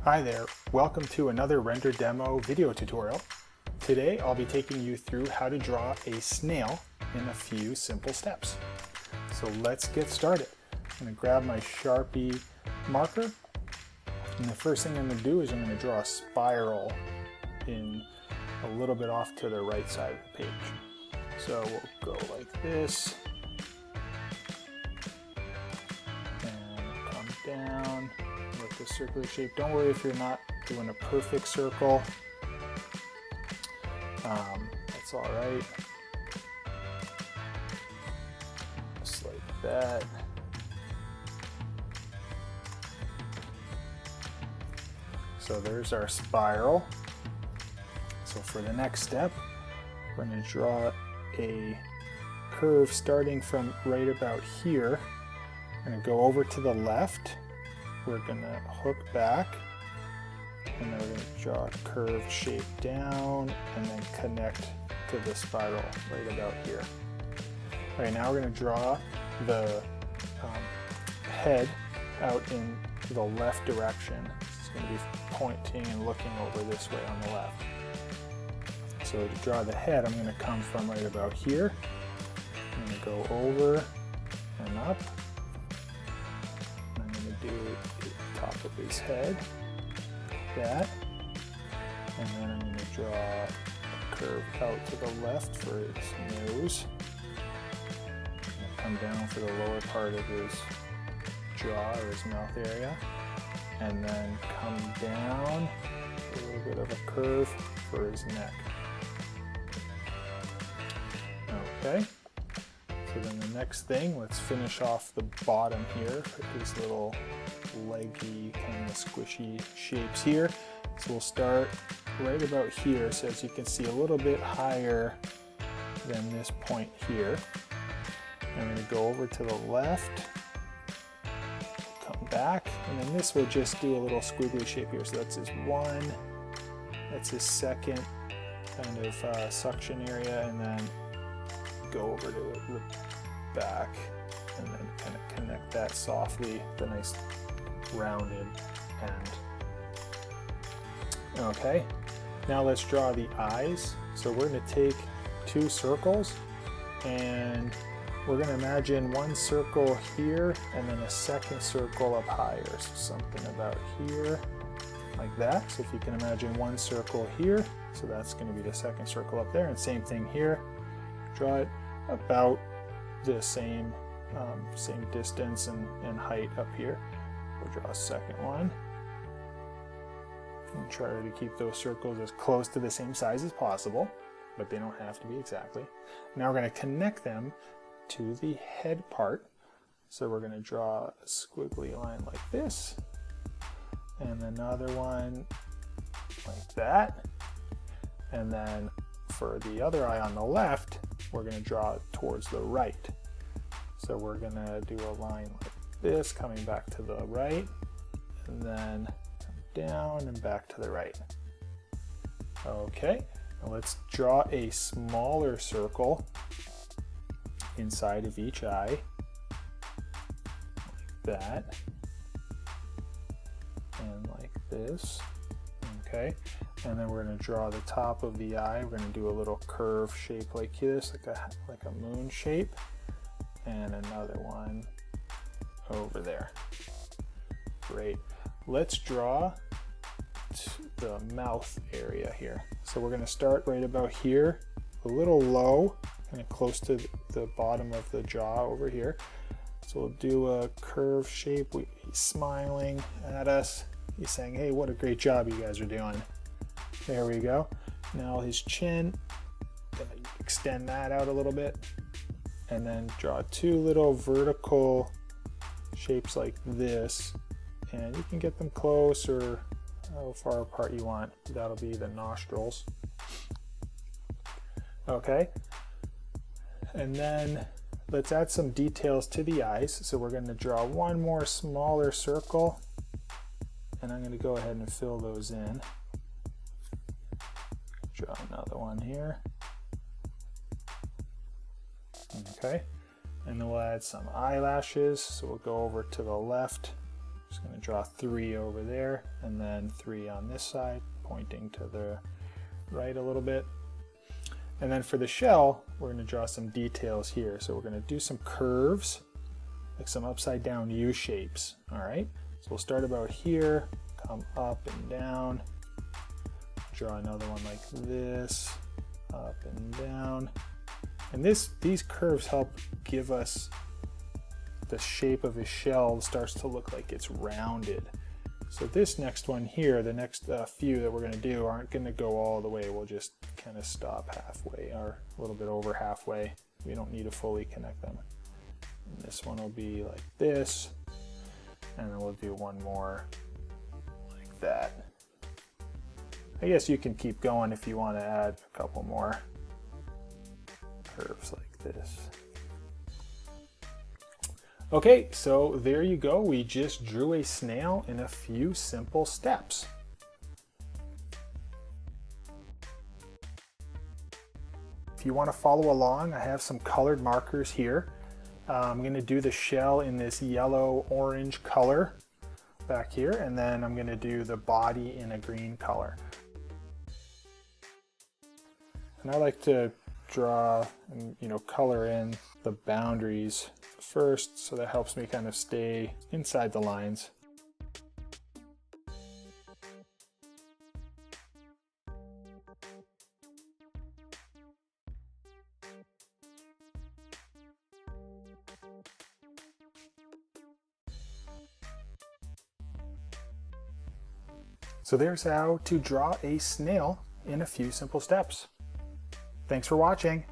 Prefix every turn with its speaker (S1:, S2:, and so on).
S1: Hi there, welcome to another render demo video tutorial. Today I'll be taking you through how to draw a snail in a few simple steps. So let's get started. I'm going to grab my Sharpie marker, and the first thing I'm going to do is I'm going to draw a spiral in a little bit off to the right side of the page. So we'll go like this, and come down with the circular shape. Don't worry if you're not doing a perfect circle. That's all right. Just like that. So there's our spiral. So for the next step, we're going to draw a curve starting from right about here. We're going to go over to the left. We're going to hook back, and then we're going to draw a curved shape down and then connect to the spiral right about here. All right, now we're going to draw the head out in the left direction. It's going to be pointing and looking over this way on the left. So to draw the head, I'm going to come from right about here. I'm going to go over and up. I'm going to do the top of his head, like that. And then I'm going to draw a curve out to the left for his nose. I'm going to come down for the lower part of his jaw or his mouth area. And then come down, a little bit of a curve for his neck. Okay, so then the next thing, let's finish off the bottom here for these little leggy, kind of squishy shapes here. So we'll start right about here, so as you can see, a little bit higher than this point here. I'm going to go over to the left, come back, and then this will just do a little squiggly shape here. So that's his one, that's his second kind of suction area, and then go over to the back and then kind of connect that softly, the nice rounded end. Okay, now let's draw the eyes. So we're going to take two circles and we're going to imagine one circle here and then a second circle up higher. So something about here like that. So if you can imagine one circle here, so that's going to be the second circle up there, and same thing here. Draw it about the same distance and height up here. We'll draw a second one. And try to keep those circles as close to the same size as possible, but they don't have to be exactly. Now we're going to connect them to the head part. So we're going to draw a squiggly line like this, and another one like that. And then for the other eye on the left, we're going to draw it towards the right. So we're going to do a line like this, coming back to the right, and then down and back to the right. Okay, now let's draw a smaller circle inside of each eye, like that, and like this. Okay, and then we're going to draw the top of the eye. We're going to do a little curve shape like this, like a moon shape, and another one over there. Great. Let's draw the mouth area here. So we're going to start right about here, a little low, kind of close to the bottom of the jaw over here. So we'll do a curve shape. He's smiling at us. He's saying, hey, what a great job you guys are doing. There we go. Now his chin, gonna extend that out a little bit, and then draw two little vertical shapes like this, and you can get them close or how far apart you want. That'll be the nostrils. Okay, and then let's add some details to the eyes. So we're going to draw one more smaller circle, and I'm going to go ahead and fill those in. Draw another one here. Okay, and then we'll add some eyelashes. So we'll go over to the left Just going to draw 3 over there and then 3 on this side, pointing to the right a little bit. And then for the shell, we're going to draw some details here. So we're going to do some curves, like some upside down U shapes. All right. So we'll start about here, come up and down, draw another one like this, up and down. And these curves help give us the shape of his shell starts to look like it's rounded. So this next one here, the next few that we're going to do aren't going to go all the way. We'll just kind of stop halfway or a little bit over halfway. We don't need to fully connect them. And this one will be like this. And then we'll do one more like that. I guess you can keep going if you want to add a couple more curves like this. Okay, so there you go. We just drew a snail in a few simple steps. If you want to follow along, I have some colored markers here. I'm going to do the shell in this yellow-orange color back here, and then I'm going to do the body in a green color. And I like to draw and color in the boundaries first, so that helps me kind of stay inside the lines. So there's how to draw a snail in a few simple steps. Thanks for watching.